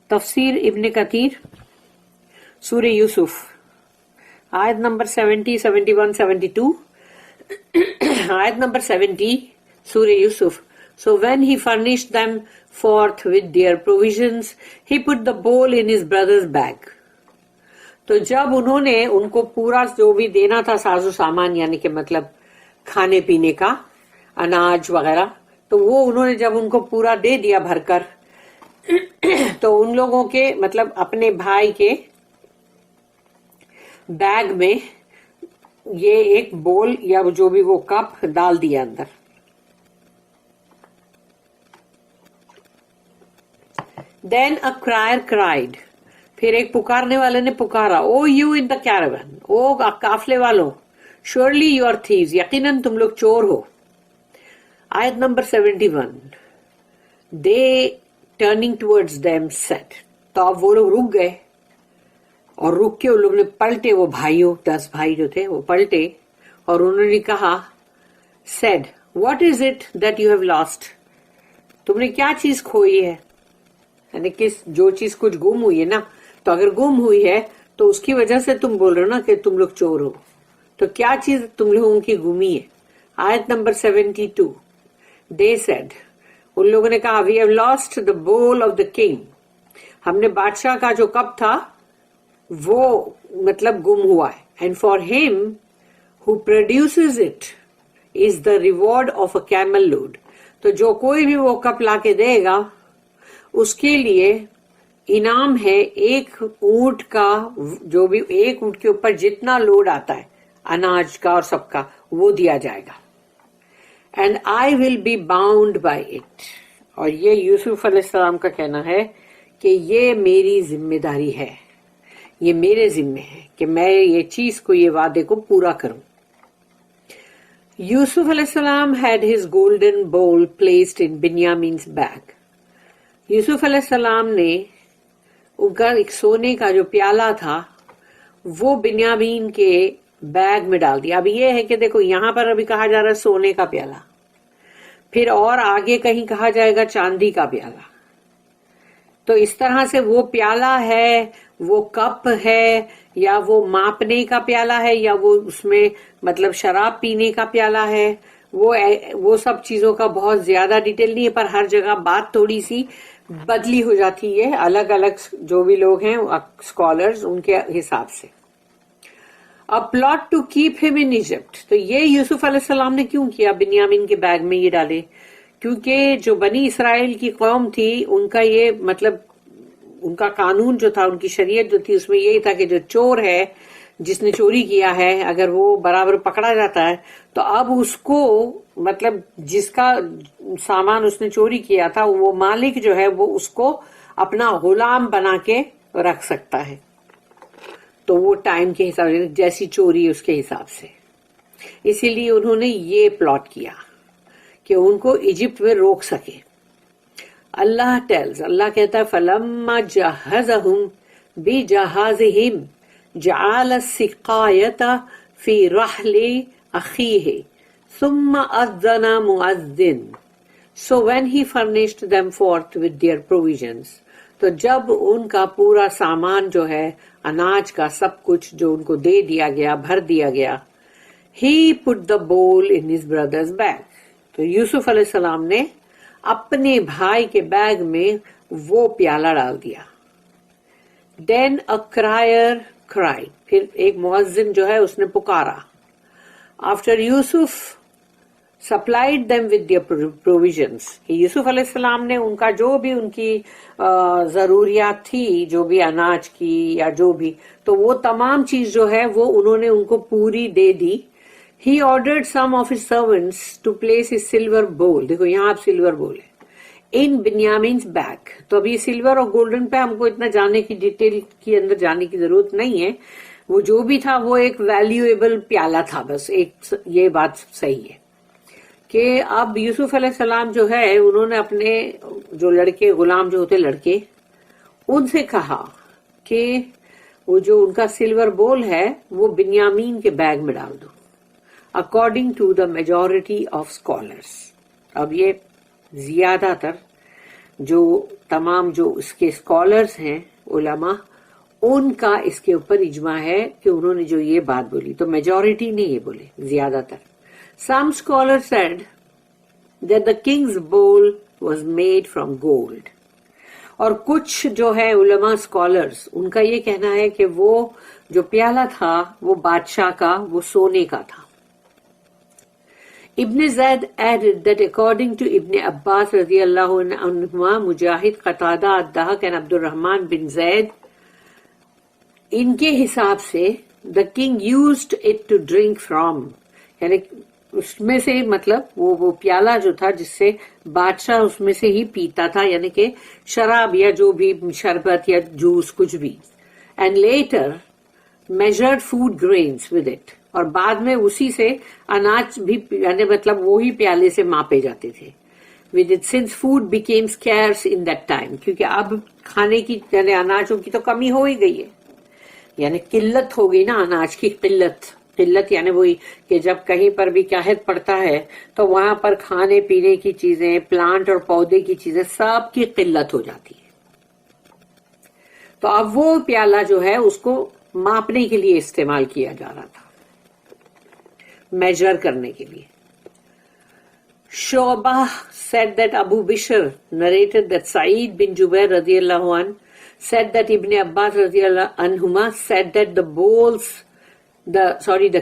تفسیر ابن کثیر سورہ یوسف آیت نمبر 70, 71, 72. آیت نمبر 70 سورہ یوسف. So when he furnished them forth with their provisions, he put the bowl in his brother's bag. تو جب انہوں نے ان کو پورا جو بھی دینا تھا ساز و سامان، یعنی کہ مطلب کھانے پینے کا، اناج وغیرہ، تو وہ انہوں نے جب ان کو پورا دے دیا بھر کر، تو ان لوگوں کے مطلب اپنے بھائی کے بیگ میں یہ ایک بول یا جو بھی وہ کپ ڈال دیا اندر. Then a crier cried. پھر ایک پکارنے والے نے پکارا، او یو ان دا کیراون، او قافلے والوں، surely you are thieves، یقیناً تم لوگ چور ہو. آیت number 71. They turning towards them said. تو اب وہ لوگ رک گئے، اور رک کے ان لوگ نے پلٹے، وہ بھائیوں 10 بھائی جو تھے وہ پلٹے، اور انہوں نے کہا said what is it that you have lost، تم نے کیا چیز کھوئی ہے، یعنی جو چیز کچھ گم ہوئی ہے نا، تو اگر گم ہوئی ہے تو اس کی وجہ سے تم بول رہے ہو نا کہ تم لوگ چور ہو، تو کیا چیز تم لوگوں کی گمی ہے. آیت نمبر 72. They said، ان لوگوں نے کہا we have lost the bowl of the king، ہم نے بادشاہ کا جو کپ تھا وہ مطلب گم ہوا ہے. And for him who produces it is the reward of a camel load، تو جو کوئی بھی وہ کپ لا کے دے گا اس کے لیے انعام ہے ایک اونٹ کا، جو بھی ایک اونٹ کے اوپر جتنا لوڈ آتا ہے اناج کا اور سب کا وہ دیا جائے گا. And I will be bound by it, اور یہ یوسف علیہ السلام کا کہنا ہے کہ یہ میری ذمہ داری ہے، یہ میرے ذمہ ہے کہ میں یہ چیز کو، یہ وعدے کو پورا کروں. یوسف علیہ السلام had his golden bowl placed in Binyamin's bag. یوسف علیہ السلام نے ان کا ایک سونے کا جو پیالہ تھا وہ بنیامین کے بیگ میں ڈال دیا. اب یہ ہے کہ دیکھو یہاں پر ابھی کہا جا رہا ہے سونے کا پیالہ، پھر اور آگے کہیں کہا جائے گا چاندی کا پیالہ. تو اس طرح سے وہ پیالہ ہے، وہ کپ ہے، یا وہ ماپنے کا پیالہ ہے، یا وہ اس میں مطلب شراب پینے کا پیالہ ہے، وہ سب چیزوں کا بہت زیادہ ڈیٹیل نہیں ہے، پر ہر جگہ بات تھوڑی سی بدلی ہو جاتی ہے الگ الگ جو بھی لوگ ہیں اسکالرز ان کے حساب سے. A plot to keep him in Egypt. تو یہ یوسف علیہ السلام نے کیوں کیا، بنیامین کے بیگ میں یہ ڈالے؟ کیونکہ جو بنی اسرائیل کی قوم تھی ان کا یہ مطلب ان کا قانون جو تھا، ان کی شریعت جو تھی، اس میں یہی تھا کہ جو چور ہے، جس نے چوری کیا ہے، اگر وہ برابر پکڑا جاتا ہے تو اب اس کو مطلب جس کا سامان اس نے چوری کیا تھا وہ مالک جو ہے وہ اس کو اپنا غلام بنا کے رکھ سکتا ہے. تو وہ ٹائم کے حساب سے جیسی چوری اس کے حساب سے، اسی لیے انہوں نے یہ پلاٹ کیا کہ ان کو ایجپٹ میں روک سکے. اللہ ٹیلز، اللہ کہتا ہے فَلَمَّا جَهَّزَهُمْ بِجَهَازِهِمْ جعل السقایة فی رحل اخیہ ثم اذن مؤذن. So when he furnished them forth with their provisions، تو جب ان کا پورا سامان جو ہے اناج کا سب کچھ جو ان کو دے دیا گیا، بھر دیا گیا، he put the bowl in his brother's bag، تو یوسف علیہ السلام نے اپنے بھائی کے بیگ میں وہ پیالہ ڈال دیا. Then a crier cried، پھر ایک مؤذن جو ہے اس نے پکارا. After Yusuf supplied them with their provisions، کہ یوسف علیہ السلام نے ان کا جو بھی ان کی ضروریات تھی، جو بھی اناج کی یا جو بھی، تو وہ تمام چیز جو ہے وہ انہوں نے ان کو پوری دے دی. He ordered some of his servants to place his silver bowl، دیکھو یہاں اب سلور بول ہے، in Binyamin's bag. تو اب یہ سلور اور گولڈن پہ ہم کو اتنا جاننے کی ڈیٹیل کے اندر جانے کی ضرورت نہیں ہے، وہ جو بھی تھا وہ ایک ویلیویبل پیالہ تھا، بس ایک یہ بات صحیح ہے کہ اب یوسف علیہ السلام جو ہے انہوں نے اپنے جو لڑکے غلام جو ہوتے لڑکے ان سے کہا کہ وہ جو ان کا سلور بول ہے وہ بنیامین کے بیگ میں ڈال دو، according to the majority of scholars. اب یہ زیادہ تر جو تمام جو اس کے اسکالرس ہیں علماء ان کا اس کے اوپر اجماع ہے کہ انہوں نے جو یہ بات بولی, تو میجورٹی نے یہ بولے, زیادہ تر. Some scholars said that the king's bowl was made from gold. اور کچھ جو ہے علماء اسکالرس ان کا یہ کہنا ہے کہ وہ جو پیالہ تھا وہ بادشاہ کا وہ سونے کا تھا. Ibn Zayd added that according to Ibn Abbas radiyallahu anhuma, Mujahid, Qatada, Ad-Dahak and Abdurrahman bin Zayd, ان کے حساب سے the king used it to drink from, یعنی اس میں سے مطلب وہ پیالہ جو تھا جس سے بادشاہ اس میں سے ہی پیتا تھا, یعنی کہ شراب یا جو بھی شربت یا جوس کچھ بھی. And later measured food grains with it, اور بعد میں اسی سے اناج بھی یعنی مطلب وہی پیالے سے ماپے جاتے تھے. with it since food became scarce in that time, کیونکہ اب کھانے کی یعنی اناجوں کی تو کمی ہو ہی گئی ہے, یعنی قلت ہو گئی نا, اناج کی قلت یعنی وہی کہ جب کہیں پر بھی قحط پڑتا ہے تو وہاں پر کھانے پینے کی چیزیں, پلانٹ اور پودے کی چیزیں سب کی قلت ہو جاتی ہے. تو اب وہ پیالہ جو ہے اس کو ماپنے کے لیے استعمال کیا جا رہا تھا, میجر کرنے کے لیے. شعبہ said that Abu Bishr narrated that Sa'id bin Jubair radiyallahu anh said that Ibn Abbas radiyallahu anhuma said that the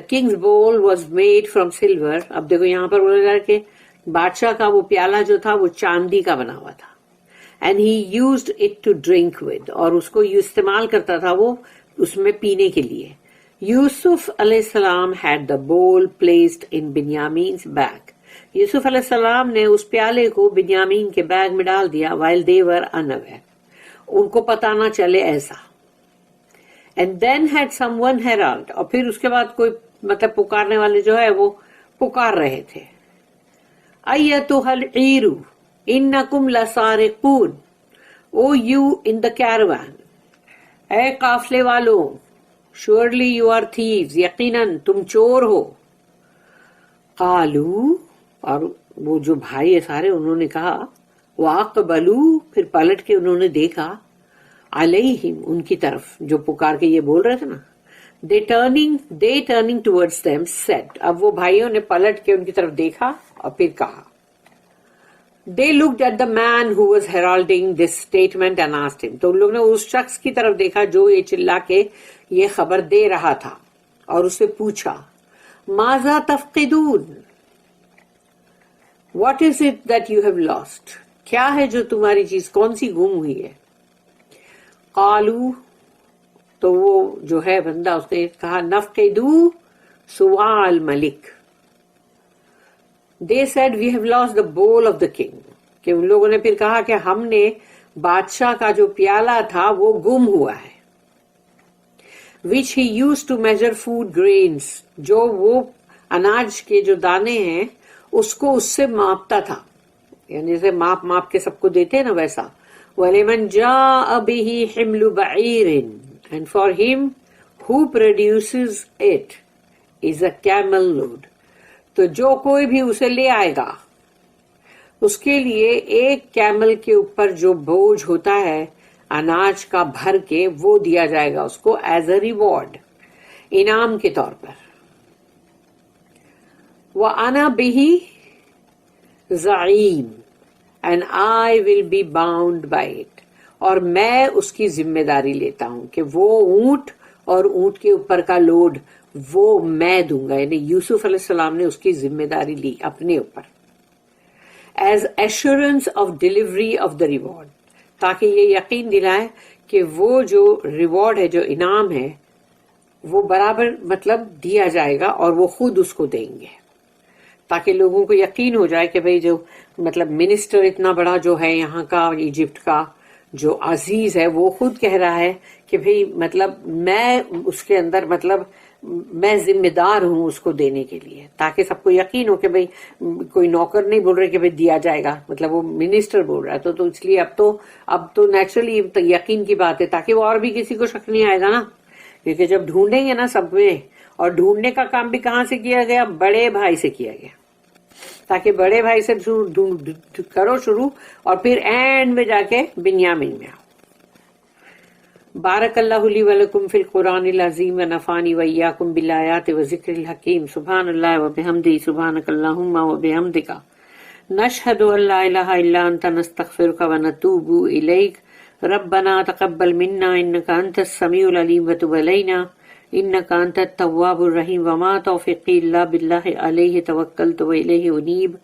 king's bowl was made from silver. اب دیکھو یہاں پر بولا جا کہ بادشاہ کا وہ پیالہ جو تھا وہ چاندی کا بنا ہوا تھا. and he used it to drink with, اور اس کو استعمال کرتا تھا وہ اس میں پینے کے لیے. یوسف علیہ السلام had the bowl placed in Binyamin's bag. یوسف علیہ السلام نے اس پیالے کو بنیامین کے بیگ میں ڈال دیا while they were unaware, ان کو پتہ نہ چلے ایسا. And then had someone herald, اور پھر اس کے بعد کوئی مطلب پکارنے والے جو ہے وہ پکار رہے تھے. ایتھا العیر انکم لسارقون, او یو ان دا کیروان, اے قافلے والوں, surely you are thieves, یقیناً تم چور ہو. قالو, اور وہ جو بھائی ہے سارے انہوں نے کہا, واقبلوا, پھر پلٹ کے انہوں نے دیکھا, علیہم, ان کی طرف جو پکار کے یہ بول رہے تھے نا. they turning towards them said, اب وہ بھائیوں نے پلٹ کے ان کی طرف دیکھا اور پھر کہا. they looked at the man who was heralding this statement and asked him, تو ان لوگ نے اس شخص کی طرف دیکھا جو یہ چلا کے یہ خبر دے رہا تھا, اور اسے پوچھا, ماذا تفقدون, what is it that you have lost, کیا ہے جو تمہاری چیز کون سی گم ہوئی ہے. قالو, تو وہ جو ہے بندہ اس نے کہا, نفقدو سواع الملک. they said we have lost the bowl of the king, کہ ان لوگوں نے پھر کہا کہ ہم نے بادشاہ کا جو پیالہ تھا وہ گم ہوا ہے. which he used to measure food grains, جو وہ اناج کے جو دانے ہیں اس کو اس سے ماپتا تھا, یعنی جیسے ماپ کے سب کو دیتے ہیں نا ویسا. وَلِمَنْ جَاءَ بِهِ حِمْلُ بَعِيرٍ, and for him who produces it is a camel load. تو جو کوئی بھی اسے لے آئے گا اس کے لیے ایک کیمل کے اوپر جو بوجھ ہوتا ہے اناج کا بھر کے وہ دیا جائے گا اس کو ایز اے ریوارڈ, انعام کے طور پر. وَأَنَا بِهِ زَعِيمٌ, and I will be bound by it, اور میں اس کی ذمہ داری لیتا ہوں کہ وہ اونٹ اور اونٹ کے اوپر کا لوڈ وہ میں دوں گا, یعنی یوسف علیہ السلام نے اس کی ذمہ داری لی اپنے اوپر. As assurance of delivery of the reward, تاکہ یہ یقین دلائے کہ وہ جو ریوارڈ ہے, جو انعام ہے, وہ برابر مطلب دیا جائے گا اور وہ خود اس کو دیں گے, تاکہ لوگوں کو یقین ہو جائے کہ بھئی جو مطلب منسٹر اتنا بڑا جو ہے یہاں کا ایجپٹ کا جو عزیز ہے وہ خود کہہ رہا ہے کہ بھئی مطلب میں اس کے اندر مطلب میں ذمہ دار ہوں اس کو دینے کے لیے, تاکہ سب کو یقین ہو کہ بھئی کوئی نوکر نہیں بول رہے کہ بھئی دیا جائے گا, مطلب وہ منسٹر بول رہا ہے. تو اس لیے اب تو نیچرلی یقین کی بات ہے, تاکہ وہ اور بھی کسی کو شک نہیں آئے گا نا, کیونکہ جب ڈھونڈیں گے نا سب میں, اور ڈھونڈنے کا کام بھی کہاں سے کیا گیا, بڑے بھائی سے کیا گیا. تاکہ بڑے بھائی سے کرو شروع اور پھر اینڈ میں جا کے بنیامین میں آؤ. بارک اللہ لی ولکم فی القرآن العظیم ونفعنی وإیاکم بالآیات وذکر الحکیم. سبحان اللہ وبحمدہ سبحانک اللہم وبحمدک نشہد ان لا الہ الا انت نستغفرک ونتوب الیک. ربنا تقبل منا انک انت السمیع العلیم وتب علینا انک انت التواب الرحیم. وما توفیقی الا باللہ علیہ توکلت والیہ انیب.